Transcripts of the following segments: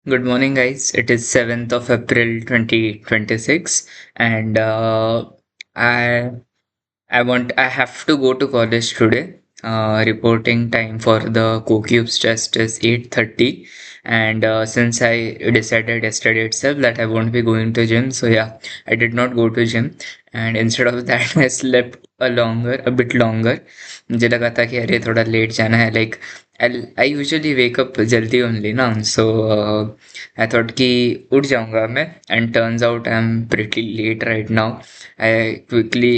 Good morning, guys. It is 7th of April 2026, and I I have to go to college today. Reporting time for the co-cubes test is 8:30, and since I decided yesterday itself that I won't be going to gym, so yeah, I did not go to gym, and instead of that, I slept a bit longer. मुझे लगा था कि अरे थोड़ा late जाना है, like I usually wake up जल्दी only ना, so I thought कि उठ जाऊंगा मैं, and turns out I'm pretty late right now. I quickly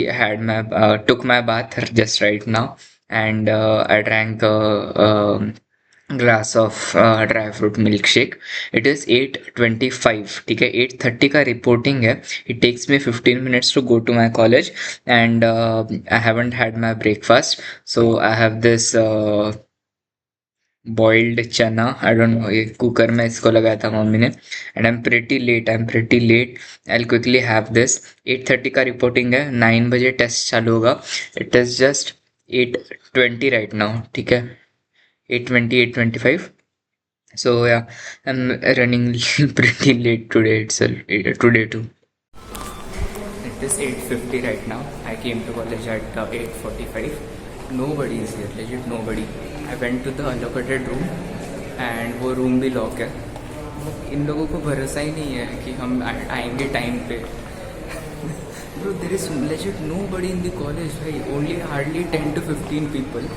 took my bath just right now, and I drank a glass of dry fruit milkshake. It is 8:25, ठीक है, 8:30 का reporting है. It takes me 15 minutes to go to my college, and I haven't had my breakfast, so I have this boiled chana. I don't know, ये cooker में इसको लगाया था mummy ने, and I am pretty late. I quickly have this. 8:30 का reporting है, 9 बजे test चालू होगा. It is just 8:20 right now, ठीक है, 8:20, 8:25. So yeah, I'm running pretty late today itself, today too. It is 8:50 right now. I came to college at 8:45. Nobody is here, legit nobody. I went to the allocated room and वो room भी lock है. इन लोगों को भरोसा ही नहीं है कि हम आएंगे टाइम पे. Bro, there is legit nobody in the college, भाई. Only hardly 10 to 15 people.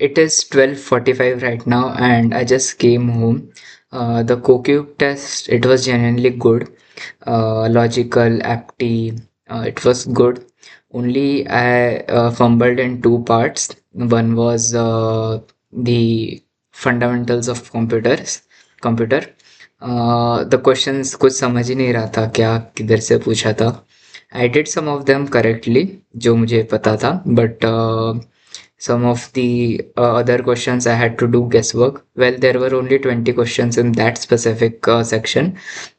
It is 12:45 right now, and I just came home. The CoCube test, it was genuinely good. Logical, apti, it was good. Only I fumbled in two parts. One was the fundamentals of computer. The questions कुछ समझ ही नहीं रहा था क्या किधर से पूछा था. I did some of them correctly, जो मुझे पता था, but some of the other questions I had to do guesswork. Well, there were only 20 questions in that specific section,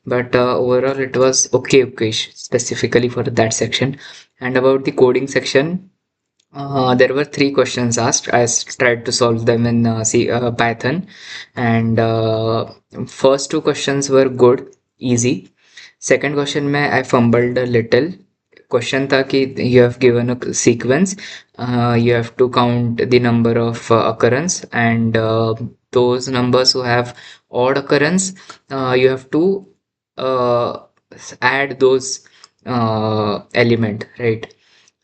but overall it was okay, specifically for that section. And about the coding section, there were three questions asked. Tried to solve them in Python, and first two questions were good, easy. Second question में I fumbled a little. Question था कि you have given a sequence, you have to count the number of occurrence, and those numbers who have odd occurrence, you have to uh, add those element, right?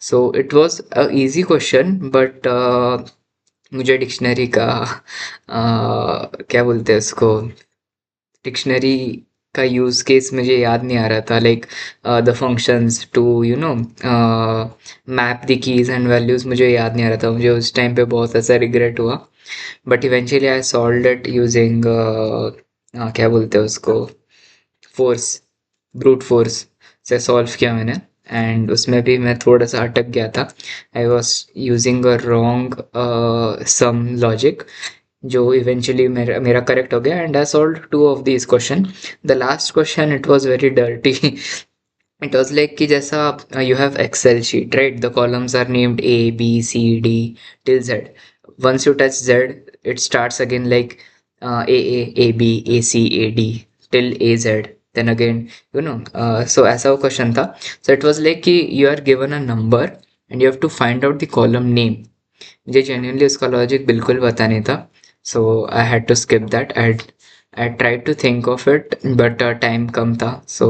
So it was a easy question, but मुझे dictionary का क्या बोलते हैं उसको, dictionary का use case मुझे याद नहीं आ रहा था, like the functions to map the keys and values मुझे याद नहीं आ रहा था. मुझे उस टाइम पे बहुत ऐसा रिग्रेट हुआ, but eventually I solved it using क्या बोलते हैं उसको, फोर्स, ब्रूट फोर्स से सॉल्व किया मैंने. एंड उसमें भी मैं थोड़ा सा अटक गया था. I was using a wrong some logic, जो इवेंचुअली मेरा करेक्ट हो गया, and I solve two of this question. The last question, it was very dirty. It was like कि जैसा you have excel sheet, right? The columns are named A B C D till Z. once you touch z, it starts again like a b a c a d till a z, then again, so ऐसा वो question था. so it was like कि you are given a number and you have to find out the column name. मुझे genuinely उसका logic बिल्कुल पता नहीं था, so I had to skip that. I tried to think of it, but time कम था, so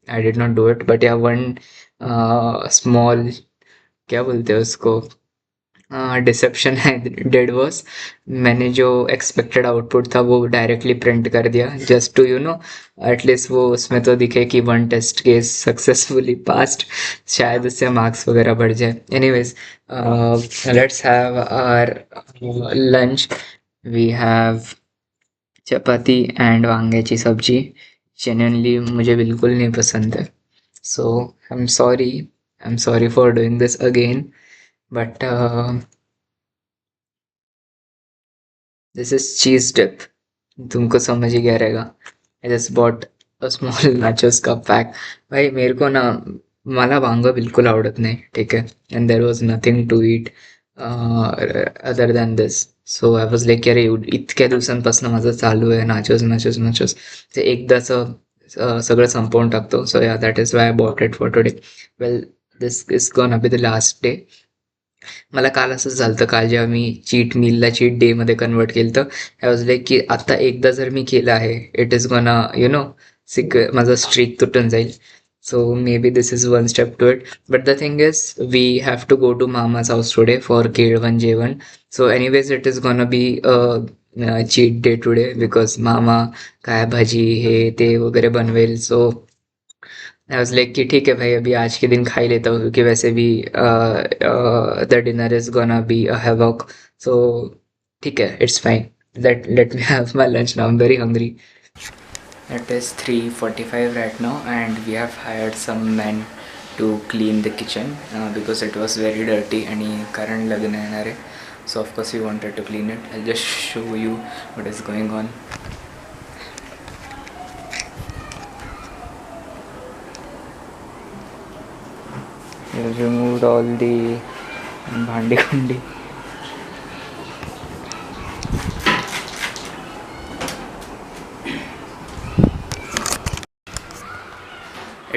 I did not do it. but yeah, one small, क्या बोलते हैं उसको, डिसेप्शन है डेड वॉस, मैंने जो एक्सपेक्टेड आउटपुट था वो डायरेक्टली प्रिंट कर दिया, जस्ट टू एटलीस्ट वो उसमें तो दिखे कि one test case successfully passed. शायद उससे मार्क्स वगैरह बढ़ जाए. Anyways, let's have our lunch. We have chapati and वांग्याची सब्जी. जेन्युइनली मुझे बिल्कुल नहीं पसंद है, so I am sorry for doing this again, but this is cheese dip. तुमको समझ ही गया रहेगा. I just bought a small nachos का पैक. भाई मेरे को ना मला वांग बिल्कुल आवडत नाही, ठीक है, and there was nothing to eat other than this. So I was like अरे इतक्या दिवसांपासून माझं चालू आहे नाचोस नाचोस नाचोस, ते एकदाचं सगळं संपवून टाकतो. सो या that is why I bought it for today. Well, this is gonna be the last day. मला काल असंच झालं काल जेव्हा मी चीट मीलला चीट डे मध्ये कन्वर्ट केलं तर आय वॉज लाईक की आता एकदा जर मी केलं आहे इट इज गोना माझा स्ट्रीक तुटून जाईल. So may be this is one step to it. But the thing is we have to go to mama's house today for केळवण जेवण. So anyways it is gonna be cheat day today because मामा काय भाजी हे ते वगैरे बनवेल. सो I was like कि ठीक है भाई अभी आज के दिन खा ही लेता हूँ क्योंकि वैसे भी the dinner is gonna be a havoc. So ठीक है, it's fine. Let me have my lunch now. I'm very hungry. It is 3:45 right now and we have hired some men to clean the kitchen because it was very dirty आणि कारण लग्न येणार आहे. So of course we wanted to clean it. I'll just show you what is going on. We removed all the bhandi kundi.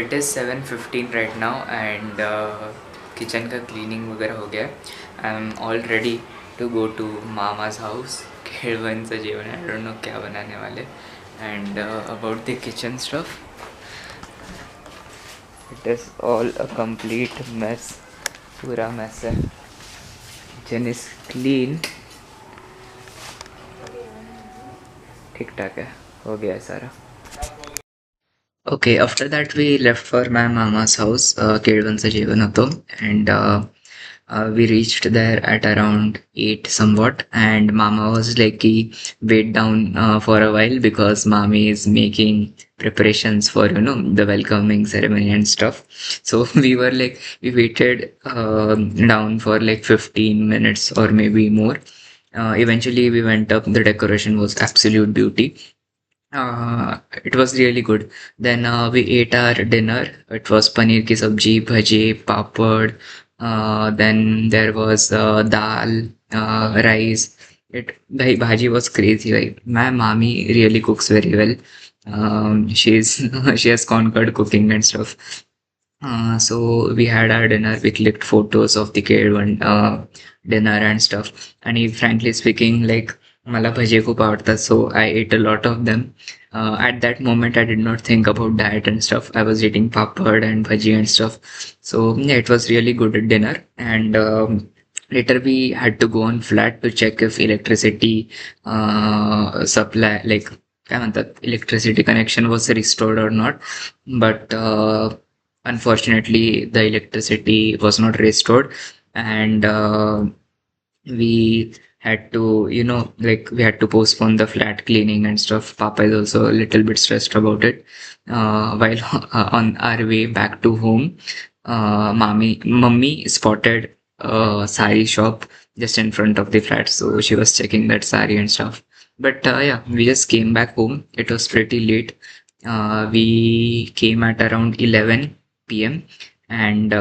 It is 7:15 right now and kitchen का cleaning वगैरह हो गया. I am all ready to go to mama's house. केळवणचं जेवण I don't know क्या बनाने वाले. And about the kitchen stuff, it is all a complete mess. पूरा मेस है. Kitchen is clean. ठीक ठाक है, हो गया है सारा. Okay, after that we left for my mama's house. केळवणचं जेवण होतं and we reached there at around 8 somewhat and mama was like कि wait down for a while because mommy is making preparations for the welcoming ceremony and stuff. So we waited down for like 15 minutes or maybe more. Eventually we went up. The decoration was absolute beauty. It was really good. Then we ate our dinner. It was paneer ki sabji, bhaji, papad. Then there was dal, rice. Bhaji was crazy. Like my mommy really cooks very well. She's she has conquered cooking and stuff. So we had our dinner. We clicked photos of the K1 dinner and stuff. And frankly speaking, like मला भजे खूप आवडतात, so I ate a lot of them. At that moment, I did not think about diet and stuff. I was eating papad and bhaji and stuff. So yeah, it was really good dinner. And later we had to go on flat to check if electricity supply, like काय म्हणतात, electricity connection was restored or not. But unfortunately, the electricity was not restored, and we had to, we had to postpone the flat cleaning and stuff. Papa is also a little bit stressed about it. While on our way back to home, mummy spotted a sari shop just in front of the flat, so she was checking that sari and stuff. But yeah, we just came back home. It was pretty late. We came at around 11 p.m. and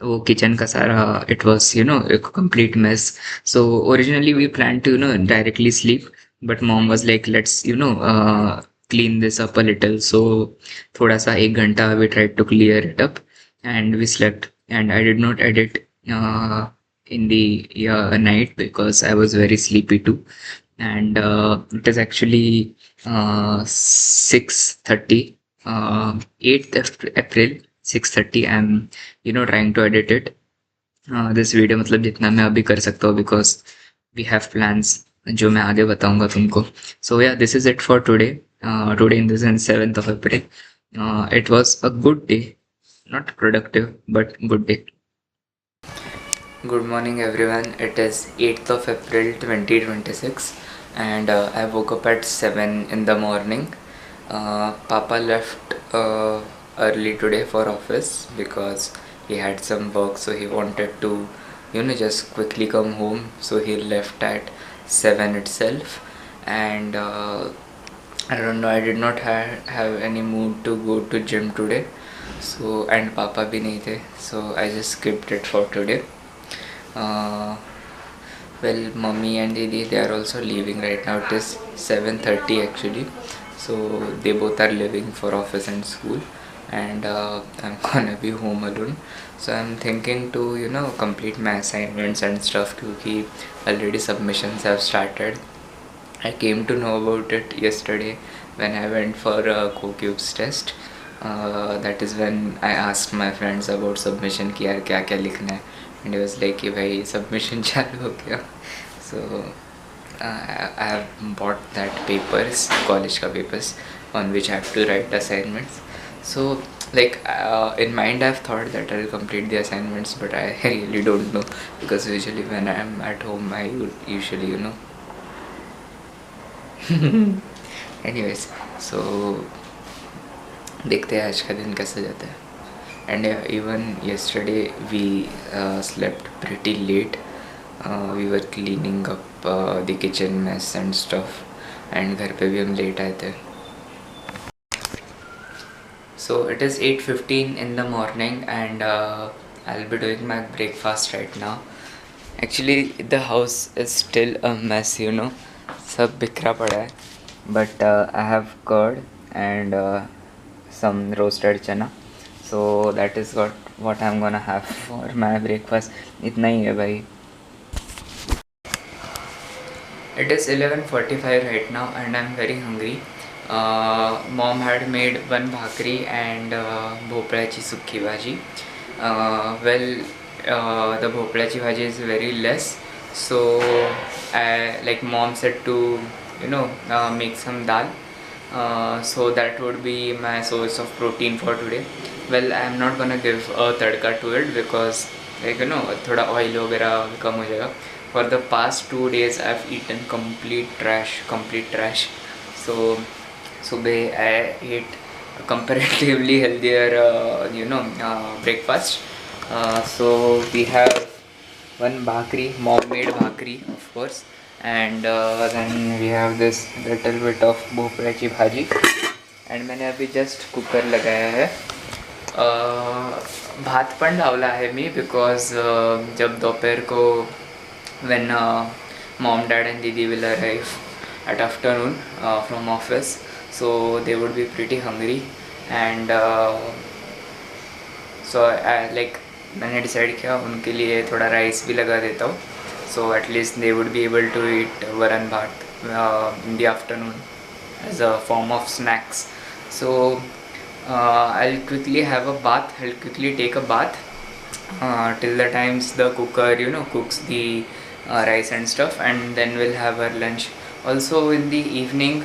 वो kitchen का सारा it was a complete mess. So originally we planned to directly sleep, but mom was like let's clean this up a little. So थोड़ा सा 1 घंटा we tried to clear it up and we slept. And I did not edit in the night because I was very sleepy too. And it is actually 6:30, 8th April 6:30. I'm trying to edit it. This video मतलब जितना मैं अभी कर सकता हूँ because we have plans जो मैं आगे बताऊंगा तुमको. सो या this is it for today. Today in the sense 7th of April. It was a good day, not productive but good day. Good morning everyone. It is 8th of April 2026 and I woke up at 7 in the morning. Papa left early today for office because he had some work, so he wanted to just quickly come home, so he left at 7 itself. And I don't know, I did not have any mood to go to gym today, so and Papa bhi nahi the, so I just skipped it for today. Well, mommy and Didi, they are also leaving right now. It is 7:30 actually. So they both are leaving for office and school, and I'm gonna be home alone. So I'm thinking to complete my assignments and stuff because already submissions have started. I came to know about it yesterday when I went for a CoCubes test. That is when I asked my friends about submission कि यार क्या क्या लिखना है, and he was like कि भाई submission चालू हो गया. So I have bought that papers, college का papers on which I have to write assignments. So like in mind I've thought that I'll complete the assignments, but I really don't know because usually when I'm at home I would usually anyways. So देखते हैं आज का दिन कैसे जाता है. And even yesterday we slept pretty late. We were cleaning up the kitchen mess and stuff, and घर पे भी हम late आए थे. So it is 8:15 in the morning, and I'll be doing my breakfast right now. Actually the house is still a mess, सब बिखरा पड़ा है. But I have curd and some roasted chana. So that is what I'm gonna have for my breakfast. इतना ही है भाई. It is 11:45 right now and I'm very hungry. Mom had made one bhakri and bhopळ्याची सुक्की भाजी. The bhopळ्याची भाजी is very less, so like mom said to make some dal. So that would be my source of protein for today. Well, I am not gonna give a tadka to it because थोड़ा oil वगैरह कम हो जाएगा. For the past 2 days I've eaten complete trash. So सुबह I ate a comparatively healthier breakfast. So we have one bhakri, mom made bhakri of course, and then we have this little bit of भोपळ्याची भाजी, and मैंने अभी just cooker लगाया है. भात पण लावला आहे मी बिकॉज जब दोपहर को when mom, dad and Didi will arrive at afternoon from office, so they would be pretty hungry, and so like मैंने डिसाइड किया उनके लिए थोड़ा राइस भी लगा देता हूँ, so at least they would be able to eat varan bhat in the afternoon as a form of snacks. So I'll quickly have a bath. I'll quickly take a bath till the times the cooker cooks the rice and stuff, and then we'll have our lunch. Also in the evening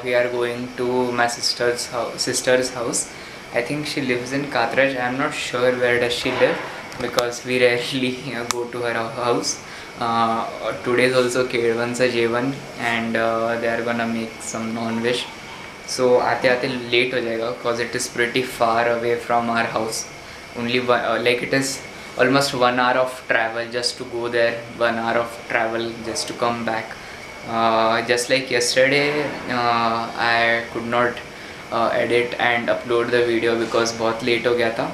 we are going to my sister's house. I think she lives in Katraj. I'm not sure where does she live because we rarely go to her house. Today is also Kedvan's J1 and they are gonna make some non-veg. So आते आते late हो जाएगा because it is pretty far away from our house. Only like it is almost 1 hour of travel just to go there, 1 hour of travel just to come back. Just like yesterday I could not edit and upload the video because बहुत late हो गया था.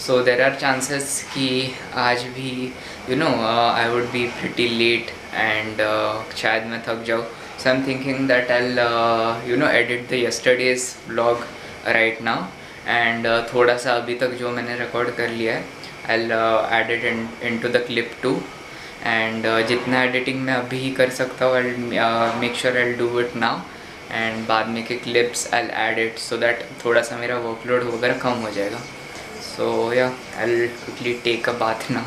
So there are chances कि आज भी I would be pretty late and शायद मैं थक जाऊँ. So I'm thinking that I'll edit the yesterday's vlog right now, and थोड़ा सा अभी तक जो मैंने record कर लिया है I'll add it into the clip too, and जितना editing मैं अभी कर सकता हूँ I'll make sure I'll do it now, and बाद में के clips I'll add it so that थोड़ा सा मेरा workload वगैरह कम हो जाएगा. So yeah, I'll quickly take a bath now.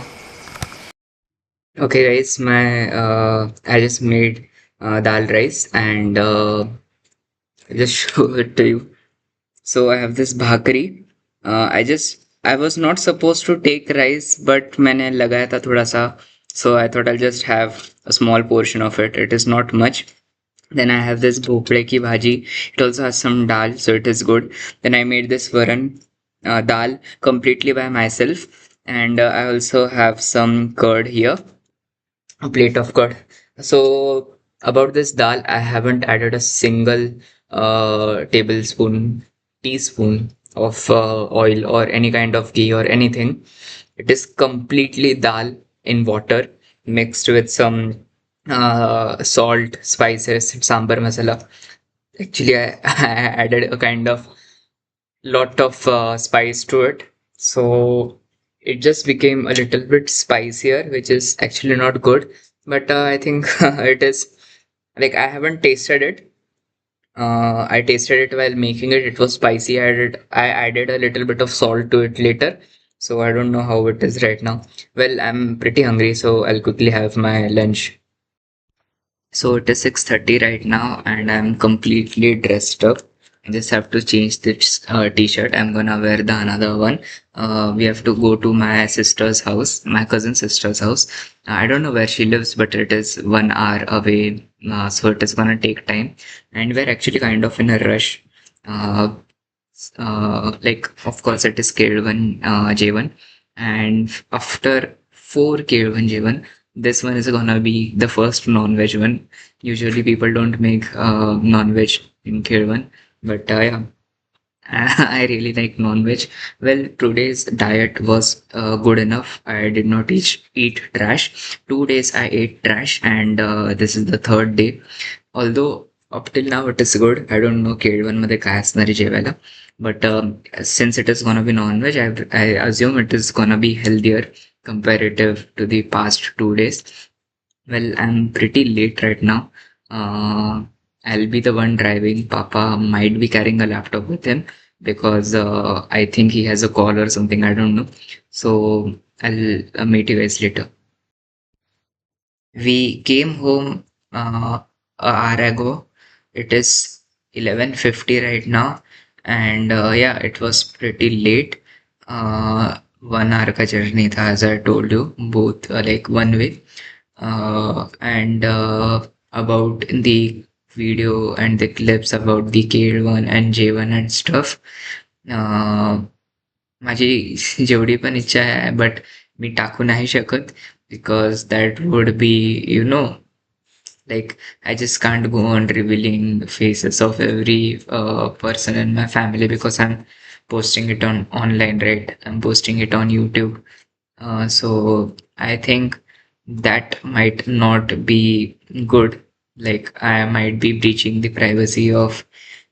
Okay guys, I just made dal rice and just show it to you. So I have this bhakri. I was not supposed to take rice, but मैंने लगाया था थोड़ा सा, so I thought I'll just have a small portion of it. It is not much. Then I have this bhopre ki bhaji. It also has some dal, so it is good. Then I made this varan dal completely by myself, and I also have some curd here, a plate of curd. So about this dal, I haven't added a single tablespoon, teaspoon of oil or any kind of ghee or anything. It is completely dal in water, mixed with some salt, spices, sambar masala. Actually, I added a kind of lot of spice to it. So it just became a little bit spicier, which is actually not good. But I think it is like I haven't tasted it. I tasted it while making it. It was spicy. I added a little bit of salt to it later. So I don't know how it is right now. Well, I'm pretty hungry, so I'll quickly have my lunch. So it is 6:30 right now, and I'm completely dressed up. I just have to change this t-shirt. I'm gonna wear the another one. We have to go to my sister's house, my cousin sister's house. I don't know where she lives, but it is 1 hour away, so it is gonna take time. And we're actually kind of in a rush. Uh, like, of course, it is K1 J1, and after 4 K1 J1, this one is gonna be the first non-veg one. Usually, people don't make non-veg in K1, but yeah, I really like non-veg. Well, today's diet was good enough. I did not eat trash. 2 days I ate trash, and this is the third day. Although up till now it is good. I don't know K1 मध्ये काय असणार आहे जेवायला. But since it is gonna be non-veg, I assume it is gonna be healthier comparative to the past 2 days. Well, I'm pretty late right now. I'll be the one driving. Papa might be carrying a laptop with him because I think he has a call or something. I don't know. So I'll meet you guys later. We came home an hour ago. It is 11:50 right now, and yeah, it was pretty late. 1 hour का journey था, as I told you, both like one way. And about the video and the clips about the K1 and J1 and stuff. Uh, माझी जेवढी पण इच्छा आहे but मी टाकू नाही शकत because that would be, you know, like I just can't go on revealing faces of every person in my family because I'm posting it on online, right? I'm posting it on YouTube. So I think that might not be good. Like I might be breaching the privacy of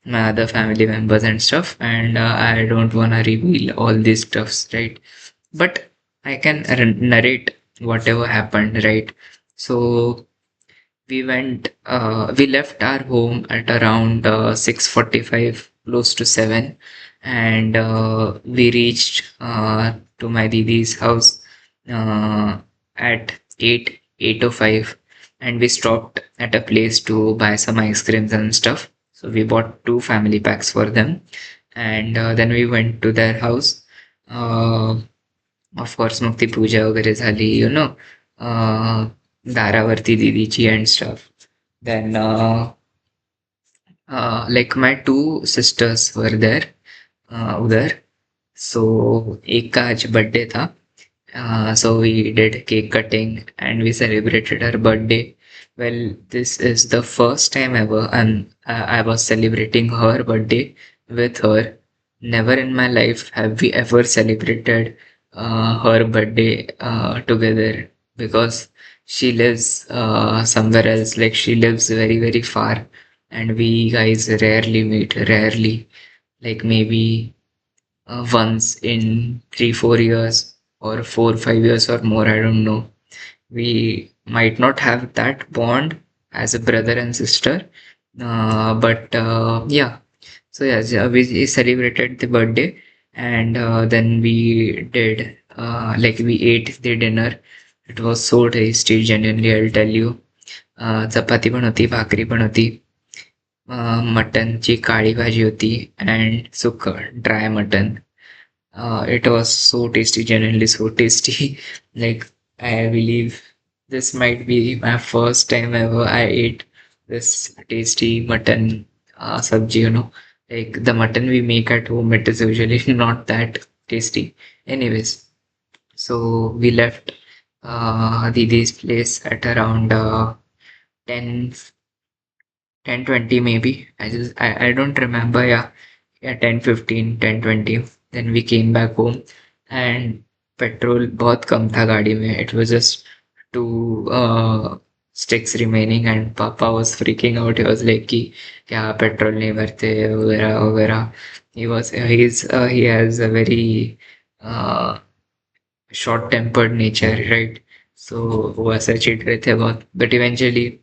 my other family members and stuff, and I don't want to reveal all these stuffs, right? But I can narrate whatever happened, right? So we left our home at around 6:45, close to 7, and we reached to my Didi's house uh, at 8:05, and we stopped at a place to buy some ice creams and stuff. So we bought two family packs for them, and then we went to their house. Uh, of course, मग ती पूजा वगैरे झाली, दारावरती दीदीची and stuff. Then, like my two sisters were there, उधर. So एक का आज birthday था. So we did cake cutting and we celebrated her birthday. Well, this is the first time ever I was celebrating her birthday with her. Never in my life have we ever celebrated her birthday together because she lives somewhere else. Like she lives very, very far, and we guys rarely meet, rarely. Like maybe once in 3 4 years or 4 5 years or more, I don't know. We might not have that bond as a brother and sister, but yeah. So yeah, we celebrated the birthday, and then we did like we ate the dinner. It was so tasty, genuinely, I'll tell you. चपाती पण होती, भाकरी पण होती, मटनची काळी भाजी होती, and सुकं dry mutton. It was so tasty, genuinely so tasty. Like, I believe this might be my first time ever I ate this tasty mutton sabji, Like, the mutton we make at home, it is usually not that tasty. Anyways, so we left Didi's place at around 10, 10:20 maybe. I don't remember, yeah. Yeah, 10:15, 10:20. Then we came back home and petrol बहुत कम था गाड़ी में. It was just two sticks remaining, and Papa was freaking out. He was like कि क्या petrol नहीं भरते वगैरह वगैरह. He has a very uh, short tempered nature, right? So वो ऐसा चिढ़ रहे थे बहुत. But eventually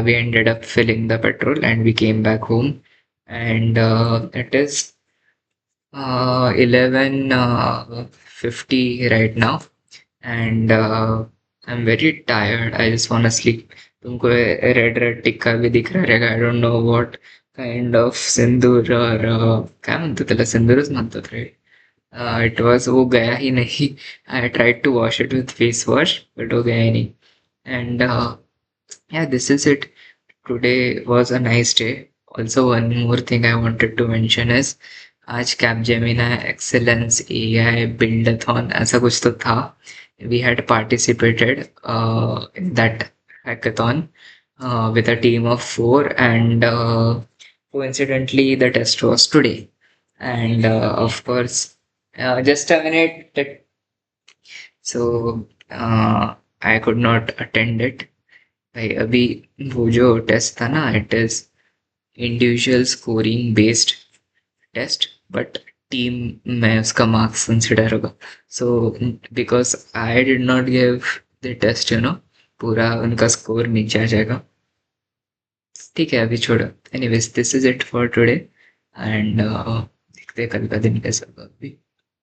we ended up filling the petrol and we came back home, and it is 11 50 right now, and I'm very tired. I just want to sleep. तुमको red red tikka भी दिख रहा रहेगा. I don't know what kind of सिंदूर और काय म्हणतो त्याला. सिंदूरच म्हणतात रे. It was वो गया ही नहीं. I tried to wash it with face wash, but वो गया ही नहीं. And yeah, this is it. Today was a nice day. Also, one more thing I wanted to mention is आज Capgemini Excellence AI Buildathon ऐसा कुछ तो था. We had participated in that hackathon with a team of four, and coincidentally, the test was today. And of course, just a minute. So I could not attend it. भाई अभी वो जो test था ना, it is individual scoring based test, but team में उसका marks consider होगा. So because I did not give the test, पूरा उनका स्कोर नीचे आ जाएगा. ठीक है, अभी छोड़ो. Anyways, this is it for today, and देखते हैं कल का दिन कैसा होगा. अभी